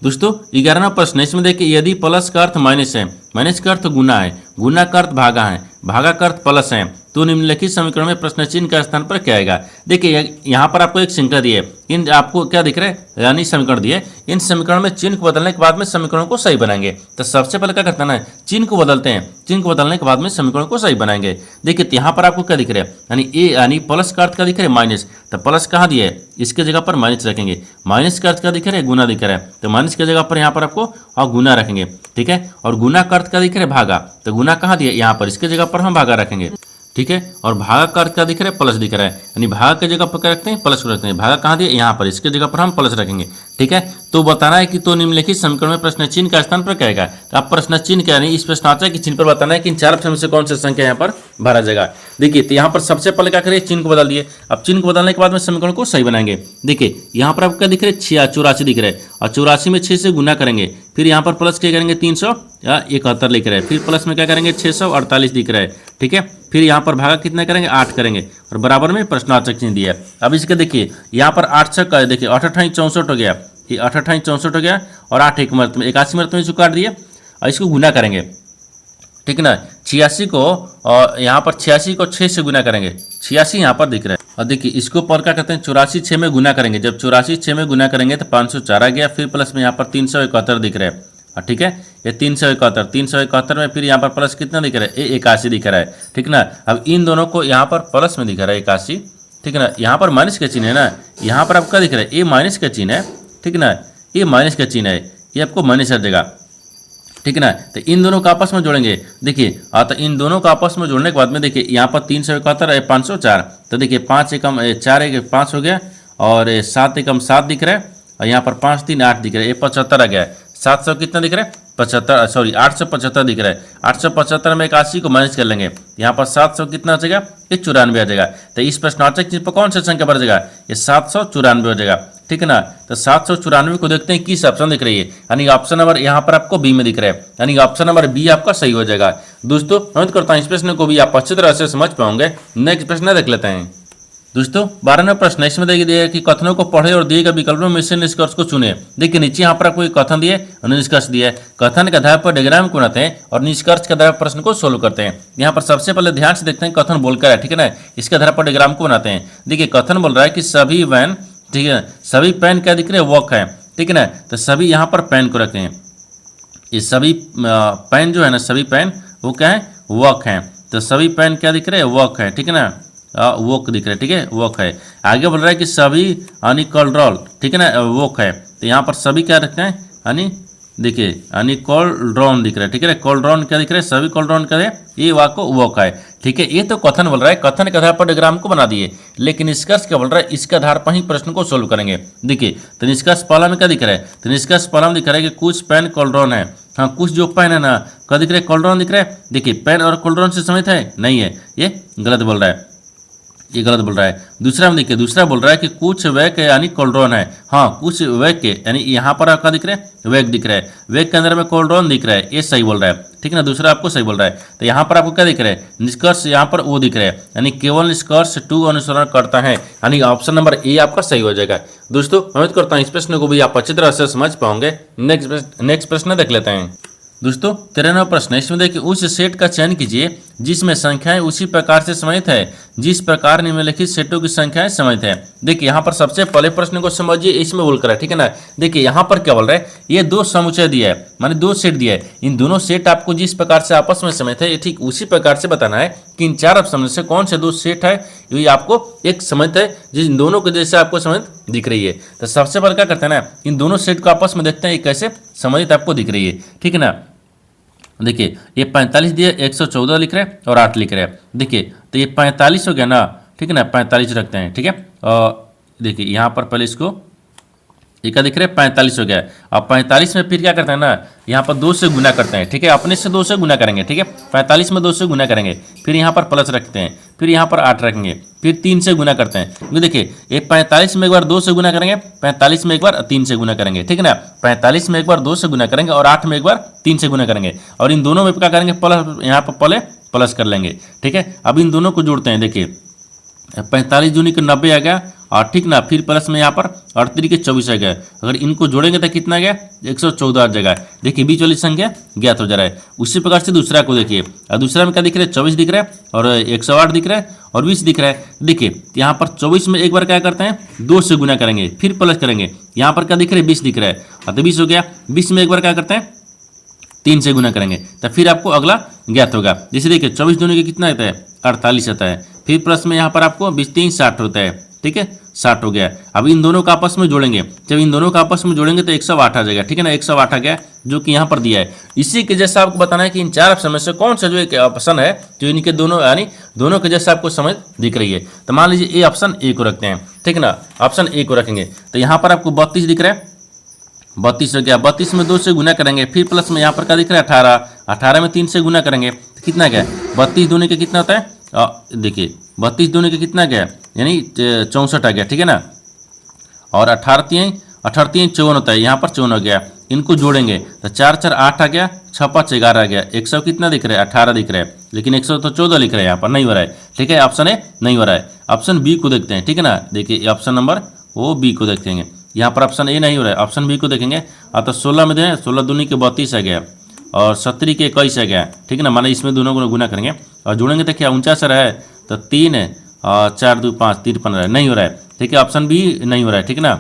दोस्तों 11वां प्रश्न, इसमें देखिए यदि प्लस का अर्थ माइनस है, माइनस का अर्थ गुना है, गुना का अर्थ भागा है, भागा का अर्थ प्लस है, तो निम्नलिखित समीकरण में प्रश्न चिन्ह का स्थान पर क्या आएगा। देखिए यहाँ पर आपको एक श्रृंखला दी है, इन आपको क्या दिख रहा है, यानी समीकरण दिए, इन समीकरण में चिन्ह को बदलने के बाद में समीकरणों को सही बनाएंगे। तो सबसे पहले क्या करते हैं ना, चिन्ह को बदलते हैं, चिन्ह को बदलने के बाद में समीकरणों को सही बनाएंगे। देखिए यहाँ पर आपको क्या दिख रहा है, यानी ए, यानी प्लस का अर्थ क्या दिख रहा है, माइनस, तो प्लस कहाँ दिया है, इसके जगह पर माइनस रखेंगे। माइनस का अर्थ क्या दिख रहा है, गुना दिख रहा है, तो माइनस की जगह पर यहाँ पर आपको और गुना रखेंगे, ठीक है। और गुना का अर्थ क्या दिख रहा है, भागा, तो गुना कहाँ दिया, यहाँ पर इसके जगह पर हम भागा रखेंगे, ठीक है। और भागा का अर्थ क्या दिख रहा है, प्लस दिख रहा है, यानी भागा की जगह पर क्या रखते हैं, प्लस को रखते हैं। भागा कहाँ दिया, यहाँ पर, इसके जगह पर हम प्लस रखेंगे, ठीक है। तो बताना है कि तो निम्नलिखित समीकरण में प्रश्न चिन्ह का स्थान पर क्या आएगा। तो आप प्रश्न चिन्ह क्या, नहीं इस प्रश्न आता है कि चिन्ह पर बताना है कि इन चार ऑप्शन में से कौन सी संख्या यहाँ पर भरा जाएगा। देखिए तो यहाँ पर सबसे पहले क्या करिए, चिन्ह को बदल दिए। अब चिन्ह को बदलने के बाद में समीकरण को सही बनाएंगे। देखिए यहाँ पर आपको क्या दिख रहा है, 84 दिख रहा है, और 84 में 6 से गुना करेंगे, फिर यहाँ पर प्लस क्या करेंगे, 371 लिख रहे हैं, फिर प्लस में क्या करेंगे, 648 दिख रहा है, ठीक है। फिर यहाँ पर भागा कितना करेंगे, 8 करेंगे, और बराबर में प्रश्नार्थक चिन्ह दिया है। अब इसके देखिए यहाँ पर 8 से देखिए 8 8 64 हो गया, ये 8 8 64 हो गया, और 8 एक मर्त में 81 मर्त में इसको काट दिए, और इसको गुना करेंगे, ठीक है ना। 86 को, और यहाँ पर 86 को 6 से गुना करेंगे, 86 यहाँ पर दिख रहा है। और देखिए इसको पर क्या कहते हैं, 84 6 में गुना करेंगे, जब 84 6 में गुना करेंगे तो 504 आ गया, फिर प्लस में यहाँ पर 371 दिख रहा है, ठीक है। ये 371 में फिर यहाँ पर प्लस कितना दिख रहा है, 81 दिख रहा है, ठीक ना। अब इन दोनों को यहाँ पर प्लस में दिख रहा है 81, ठीक है ना। यहाँ पर माइनस का चिन्ह है ना, यहाँ पर आपको क्या दिख रहा है, ये माइनस का चिन्ह है, ठीक ना, ये माइनस का चिन्ह है, ये आपको माइनस हट जाएगा, ठीक है ना। तो इन दोनों को आपस में जोड़ेंगे। देखिए तो इन दोनों को आपस में जोड़ने के बाद में देखिए यहाँ पर 371 504, तो देखिए 5 एकम 4 एक 5 हो गया, और 7 एकम 7 दिख रहा है, और यहाँ पर 5 3 8 दिख रहा है, ये 75 आ गया है। 700 कितना दिख रहा है, 75, सॉरी 875 दिख रहा है। 875 में 81 को माइनस कर लेंगे, यहाँ पर 700 कितना आ जाएगा, ये 94 आ जाएगा। तो इस प्रश्नार्थक चिन्ह पर कौन सा संख्या बढ़ जाएगा, ये 794 हो जाएगा, ठीक है ना। तो 794 को देखते हैं किस ऑप्शन दिख रही है, यानी ऑप्शन नंबर यहाँ पर आपको बी में दिख रहा है, यानी ऑप्शन नंबर बी आपका सही हो जाएगा। दोस्तों उम्मीद करता हूँ इस प्रश्न को भी आप अच्छी तरह से समझ पाओगे। नेक्स्ट प्रश्न देख लेते हैं। दोस्तों 12वां प्रश्न, इसमें देखिए दिया है कि कथनों को पढ़े और दिए गए विकल्पों में से निष्कर्ष को चुने। देखिए नीचे यहाँ पर आपको एक कथन दिए और निष्कर्ष दिया है। कथन के आधार पर डायग्राम को बनाते हैं और निष्कर्ष के आधार पर प्रश्न को सोल्व करते हैं। यहाँ पर सबसे पहले ध्यान से देखते हैं कथन बोलकर है, ठीक है ना, इसके आधार पर डायग्राम को बनाते हैं। देखिए कथन बोल रहा है कि सभी वैन, ठीक है, सभी पेन क्या दिख रहे हैं, वॉक है, ठीक है ना। तो सभी यहाँ पर पेन को रखते हैं, ये सभी पेन जो है ना, सभी पेन वो क्या है, वॉक है। तो सभी पेन क्या दिख रहे हैं, वॉक है, ठीक है ना, वॉक दिख रहा है, ठीक है, वॉक है। आगे बोल रहा है कि सभी यानी कोल्ड्रॉल, ठीक है ना, वॉक है। तो यहाँ पर सभी क्या रखते हैं, यानी देखिए यानी कोल्ड्रॉन दिख रहा है, ठीक है, कोल्ड्रॉन क्या दिख रहा है, सभी कोल्ड्रॉन क्या है, ये वाको वॉक है, ठीक है। ये तो कथन बोल रहा है, कथन के आधार पर डायग्राम को बना दिए, लेकिन निष्कर्ष क्या बोल रहा है, इसके आधार पर ही प्रश्न को सोल्व करेंगे। देखिए तो निष्कर्ष पहला में क्या दिख रहा है, तो निष्कर्ष पहला में दिख रहा है कि कुछ पेन कोल्ड्रॉन है, हाँ कुछ जो पेन है ना क्या दिख रहा है, कोल्ड्रॉन दिख रहा है। देखिए पेन और कोल्ड्रॉन से समित है, नहीं है, ये गलत बोल रहा है, ये गलत बोल रहा है। दूसरा में देखिए, दूसरा बोल रहा है कि कुछ वेग यानी कोल्ड्रॉन है, हाँ कुछ वेग के, यानी यहाँ पर आपका दिख रहा है वेग दिख रहा है, वेग के अंदर में कोल्ड्रॉन दिख रहा है, ये सही बोल रहा है, ठीक है ना। दूसरा आपको सही बोल रहा है। तो यहाँ पर आपको क्या दिख रहा है, निष्कर्ष यहाँ पर वो दिख रहा है, यानी केवल निष्कर्ष 2 अनुसरण करता है, यानी ऑप्शन नंबर ए आपका सही हो जाएगा। दोस्तों उम्मीद करता हूँ इस प्रश्न को भी आप अच्छी तरह से समझ पाओगे। नेक्स्ट प्रश्न देख लेते हैं। दोस्तों 13वां प्रश्न है, इसमें देखिए उस सेट का चयन कीजिए जिसमें संख्याएं उसी प्रकार से समाहित है जिस प्रकार निम्नलिखित सेटों की संख्याएं समाहित है। देखिए यहाँ पर सबसे पहले प्रश्न को समझिए, इसमें बोल कर है, ठीक है ना। देखिए यहाँ पर क्या बोल रहा है, ये दो समुच्चय दिया है, माने दो सेट दिया है, इन दोनों सेट आपको जिस प्रकार से आपस में समाहित है, ये ठीक उसी प्रकार से बताना है कि इन चार ऑप्शन में से कौन से दो सेट है ये आपको एक समाहित है जिन दोनों के जैसे आपको समाहित दिख रही है। तो सबसे पहले क्या करते हैं ना, इन दोनों सेट को आपस में देखते हैं ये कैसे समाहित आपको दिख रही है, ठीक है ना। देखिए ये 45 दिए, 114 लिख रहे हैं और 8 लिख रहे हैं। देखिए तो ये 45 हो गया ना, ठीक है ना, 45 रखते हैं, ठीक है। और देखिए यहाँ पर पहले इसको ये क्या दिख रहा है, 45 हो गया है। अब 45 में फिर क्या करते हैं ना, यहाँ पर 2 से गुना करते हैं, ठीक है, अपने से 2 से गुना करेंगे, ठीक है, 45 में 2 से गुना करेंगे, फिर यहाँ पर प्लस रखते हैं, फिर यहाँ पर 8 रखेंगे, फिर 3 से गुना करते हैं। क्योंकि देखिए ये 45 में एक बार 2 से गुना करेंगे, 45 में एक बार 3 से गुना करेंगे, ठीक है ना। 45 में एक बार 2 से गुना करेंगे और 8 में एक बार 3 से गुना करेंगे, और इन दोनों में क्या करेंगे, प्लस, यहाँ पर पहले प्लस कर लेंगे, ठीक है। अब इन दोनों को जोड़ते हैं, देखिए 45 दूनी के 90 आ गया, और ठीक ना, फिर प्लस में यहाँ पर 38 के 24 आ गया। अगर इनको जोड़ेंगे तो कितना गया, 114 आ जाएगा। देखिए बीच वाली संख्या ज्ञात हो जा रहा है। उसी प्रकार से दूसरा को देखिए, और दूसरा में क्या दिख रहा है, 24 दिख रहा है और 108 दिख रहा है और 20 दिख रहा है। देखिए यहाँ पर 24 में एक बार क्या करते हैं, 2 से गुना करेंगे, फिर प्लस करेंगे, यहाँ पर क्या दिख रहा है, 20 दिख रहा है, तो 20 हो गया। 20 में एक बार क्या करते हैं, 3 से गुना करेंगे, तो फिर आपको अगला ज्ञात होगा। जैसे देखिए 24 दूनी के कितना आता है, 48 आता है, फिर प्लस में यहाँ पर आपको 20 3 60 होता है, ठीक है, 60 हो गया। अब इन दोनों का आपस में जोड़ेंगे, जब इन दोनों का आपस में जोड़ेंगे तो 108 आ जाएगा, ठीक है ना, 108 आ गया जो कि यहाँ पर दिया है। इसी के जैसा आपको बताना है कि इन चार ऑप्शन में से कौन सा जो एक ऑप्शन है जो इनके दोनों यानी दोनों के जैसा आपको समझ दिख रही है। तो मान लीजिए ये ऑप्शन ए को रखते हैं, ठीक है ना, ऑप्शन ए को रखेंगे, तो यहाँ पर आपको 32 दिख रहा है, 32 हो गया। 32 में 2 से गुना करेंगे, फिर प्लस में यहाँ पर क्या दिख रहा है, 18, 18 में 3 से गुना करेंगे तो कितना गया, 32 दूनी के कितना होता है, देखिए 32 दूनी के कितना गया, यानी 64 आ गया, ठीक है ना। और 18 3 54 होता है, यहाँ पर 54 हो गया। इनको जोड़ेंगे तो 4 4 8 आ गया, 6 5 11 आ गया। 100 कितना दिख रहा है, 18 दिख रहा है, लेकिन 114 लिख रहा है, यहाँ पर नहीं हो रहा है, ठीक है, ऑप्शन ए नहीं हो रहा है। ऑप्शन बी को देखते हैं, ठीक है ना। देखिए ऑप्शन नंबर वो बी को देखेंगे, यहाँ पर ऑप्शन ए नहीं हो रहा है, ऑप्शन बी को देखेंगे। तो 16 में दें, 16 दूनी के 32 आ गया और 70 के 21 आ गया, ठीक है ना, माने इसमें दोनों को गुना करेंगे और जोड़ेंगे तो क्या 49 रहा है, तो 3 है और 4 2 5 53 रहा है, नहीं हो रहा है, ठीक है, ऑप्शन बी नहीं हो रहा है, ठीक है ना।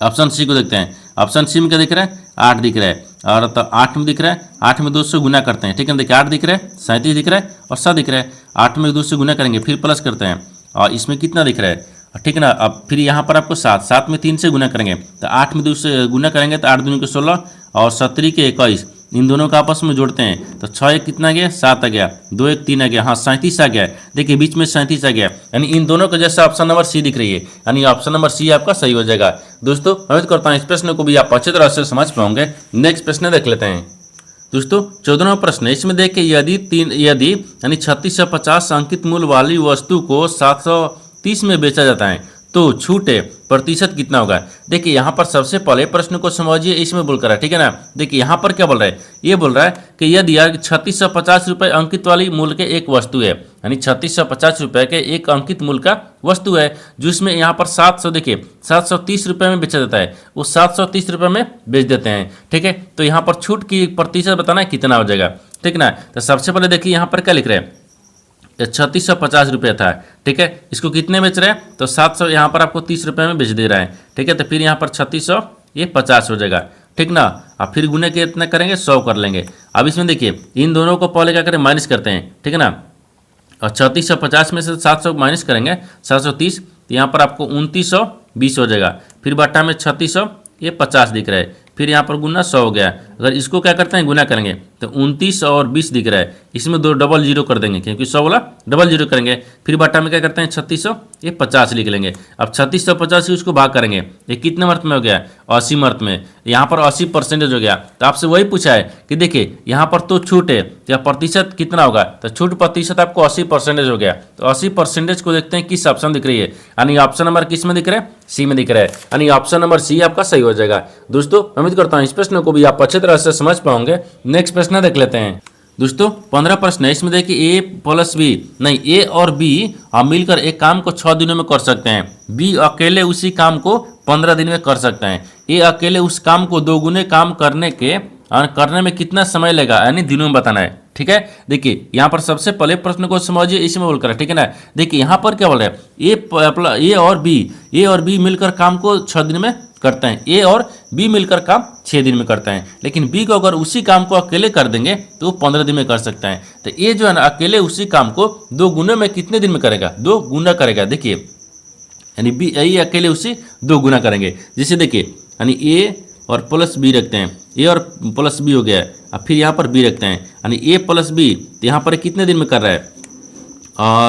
ऑप्शन सी को देखते हैं, ऑप्शन सी में क्या दिख रहा है, 8 दिख रहा है, और तो 8 में दिख रहा है, 8 में 2 से गुना करते हैं, ठीक है, देखिए 8 दिख रहा है, 37 दिख रहा है और 7 दिख रहा है। 8 में 2 से गुना करेंगे, फिर प्लस करते हैं और इसमें कितना दिख रहा है, ठीक है ना। अब फिर यहाँ पर आपको 7, 7 में 3 से गुना करेंगे, तो 8 में 2 से गुना करेंगे तो 8 दूनी के 16 और 70 के 21, इन दोनों का आपस में जोड़ते हैं तो 6 1 कितना गया, 7 आ गया, 2 1 3 आ गया, हाँ 37 आ गया। देखिए बीच में 37 आ गया, यानी इन दोनों का जैसा ऑप्शन नंबर सी दिख रही है, यानी ऑप्शन नंबर सी आपका सही हो जाएगा। दोस्तों उम्मीद करता हूँ इस प्रश्न को भी आप अच्छी तरह से समझ पाओगे। नेक्स्ट प्रश्न देख लेते हैं। दोस्तों 14वां प्रश्न है, इसमें देखिए यदि यानी 3650 अंकित मूल्य वाली वस्तु को 730 में बेचा जाता है तो छूट प्रतिशत कितना होगा। देखिए यहाँ पर सबसे पहले प्रश्न को समझिए, इसमें बोल कर है, ठीक है ना। देखिए यहाँ पर क्या बोल रहा है, ये बोल रहा है कि यदि 3650 रुपये अंकित वाली मूल्य के एक वस्तु है, यानी 3650 रुपये के एक अंकित मूल्य का वस्तु है जिसमें यहाँ पर 700 देखिए 730 रुपये में बेचा जाता है, वो 730 रुपये में बेच देते हैं, ठीक है। तो यहाँ पर छूट की प्रतिशत बताना है कितना हो जाएगा, ठीक ना। तो सबसे पहले देखिए यहाँ पर क्या लिख रहे हैं, 3650 रुपये था, ठीक है, इसको कितने बेच रहे हैं, तो 700 यहाँ पर आपको 30 रुपये में बेच दे रहा है, ठीक है। तो फिर यहाँ पर 3600 ये 50 हो जाएगा, ठीक ना। अब फिर गुने के इतना करेंगे 100 कर लेंगे। अब इसमें देखिए इन दोनों को पहले क्या करें, माइनस करते हैं, ठीक है ना। और 3650 में से 700 माइनस करेंगे 730, तो यहाँ पर आपको 2920 हो जाएगा। फिर बट्टा में 3600 ये 50 दिख रहा है, फिर यहाँ पर गुना 100 हो गया। अगर इसको क्या करते हैं गुना करेंगे तो 29 और 20 दिख रहा है, इसमें 2 डबल जीरो कर देंगे क्योंकि 100 वाला डबल जीरो करेंगे। फिर बट्टा में क्या करते हैं 3600 ये 50 लिख लेंगे। अब 3650 से उसको भाग करेंगे, ये कितने मर्त में हो गया 80 मर्त में, यहाँ पर 80% हो गया। तो आपसे वही पूछा है कि देखिए यहाँ पर तो छूट है, या प्रतिशत कितना होगा, तो छूट प्रतिशत आपको 80% हो गया। तो 80% को देखते हैं किस ऑप्शन दिख रही है, यानी ऑप्शन नंबर किस में दिख रहा है, सी में दिख रहा है, यानी ऑप्शन नंबर सी आपका सही हो जाएगा। दोस्तों उम्मीद करता हूँ इस प्रश्न को भी आप अच्छे तरह से समझ पाओगे। नेक्स्ट प्रश्न देख लेते हैं। दोस्तों 15 प्रश्न है, इसमें देखिए ए प्लस बी नहीं, ए और बी मिलकर एक काम को 6 दिनों में कर सकते हैं, बी अकेले उसी काम को 15 दिन में कर सकते हैं। ए अकेले उस काम को 2 गुने काम करने के और करने में कितना समय लगेगा यानी दिनों में बताना है। ठीक है, देखिए यहाँ पर सबसे पहले प्रश्न को समझिए, इसमें बोलकर है, ठीक है ना। देखिए यहाँ पर क्या बोल रहे हैं, ए और बी मिलकर काम को 6 दिन में करते हैं। ए और बी मिलकर काम 6 दिन में करते हैं, लेकिन बी को अगर उसी काम को अकेले कर देंगे तो वो 15 दिन में कर सकते हैं। तो ए जो है ना अकेले उसी काम को 2 गुने में कितने दिन में करेगा, 2 गुना करेगा। देखिए यानी बी ए अकेले उसी 2 गुना करेंगे। जैसे देखिए यानी ए और प्लस बी रखते हैं, ए और प्लस बी हो गया, अब फिर यहाँ पर बी रखते हैं यानी ए प्लस बी, तो यहाँ पर कितने दिन में कर रहा है,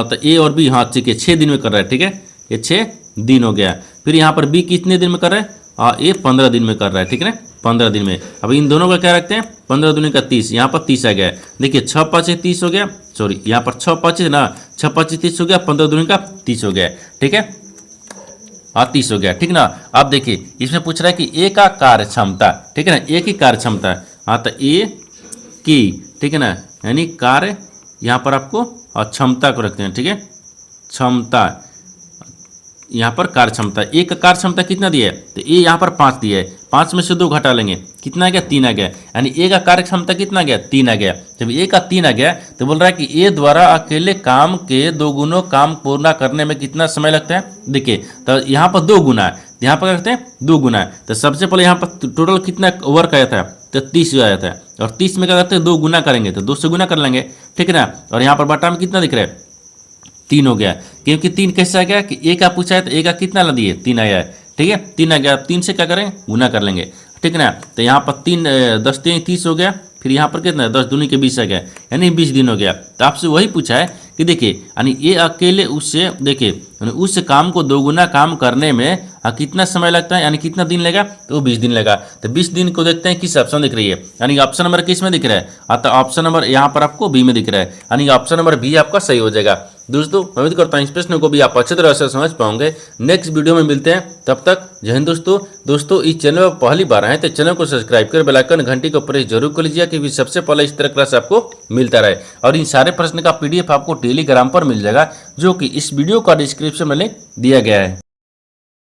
तो ए और बी, हाँ ठीक है 6 दिन में कर रहा है। ठीक है, ये 6 दिन हो गया। फिर यहाँ पर बी कितने दिन में कर रहा है, ये 15 दिन में कर रहा है। ठीक है ना, 15 दिन में। अब इन दोनों का क्या रखते हैं, 15 दूनी का 30, यहाँ पर 30 आ गया। देखिए 6 5 30 हो गया, सॉरी यहाँ पर 6 5 ना, 6 5 30 हो गया, 15 दूनी का 30 हो गया। ठीक है, हाँ 30 हो गया। ठीक ना। अब देखिए इसमें पूछ रहा है कि ए का कार्य क्षमता, ठीक है ना, ए की कार्य क्षमता। हाँ तो ए की, ठीक है ना, यानी कार्य यहाँ पर आपको और क्षमता को रखते हैं। ठीक है, क्षमता यहाँ पर कार्य क्षमता, ए का कार्य क्षमता कितना दिया है, तो ए यहाँ पर 5 दिया है, 5 में से 2 घटा लेंगे, कितना आ गया, 3 आ गया। यानी ए का कार्य क्षमता कितना आ गया, 3 आ गया। जब ए का 3 आ गया तो बोल रहा है कि ए द्वारा अकेले काम के 2 गुना काम पूर्ण करने में कितना समय लगता है। देखिए तो यहाँ पर 2 गुना है, यहाँ पर करते हैं 2 गुना है। तो सबसे पहले यहाँ पर टोटल कितना वर्क आया था, तो 30 आया था, और 30 में क्या करते हैं 2 गुना करेंगे, तो 2 से गुना कर लेंगे। ठीक है ना, और यहाँ पर बटा में कितना दिख रहा है, 3 हो गया, क्योंकि 3 कैसे आ गया कि ए का पूछा है तो ए का कितना ला दिए, 3 आया है। ठीक है, 3 आ गया, 3 से क्या करें, गुना कर लेंगे। ठीक है ना, तो यहाँ पर 3 10 3 30 हो गया, फिर यहाँ पर कितना 10 दूनी के 20 आ गया, यानी 20 दिन हो गया। तो आपसे वही पूछा है कि देखिए यानी ये अकेले उससे, देखिए उस काम को 2 गुना काम करने में कितना समय लगता है, यानी कितना दिन लेगा, तो 20 दिन लेगा। तो 20 दिन को देखते हैं किस ऑप्शन दिख रही है, यानी ऑप्शन नंबर किस में दिख रहा है, तो ऑप्शन नंबर यहाँ पर आपको बी में दिख रहा है, यानी ऑप्शन नंबर बी आपका सही हो जाएगा। दोस्तों उम्मीद करता हूँ इस प्रश्न को भी आप अच्छे तरह से समझ पाओगे। नेक्स्ट वीडियो में मिलते हैं, तब तक जय हिंद दोस्तों इस चैनल पर पहली बार आए तो चैनल को सब्सक्राइब कर बेल आइकन घंटी को प्रेस जरूर कर लीजिए, क्योंकि सबसे पहले इस तरह क्लास आपको मिलता रहे। और इन सारे प्रश्न का PDF आपको टेलीग्राम पर मिल जाएगा, जो कि इस वीडियो का डिस्क्रिप्शन में लिंक दिया गया है।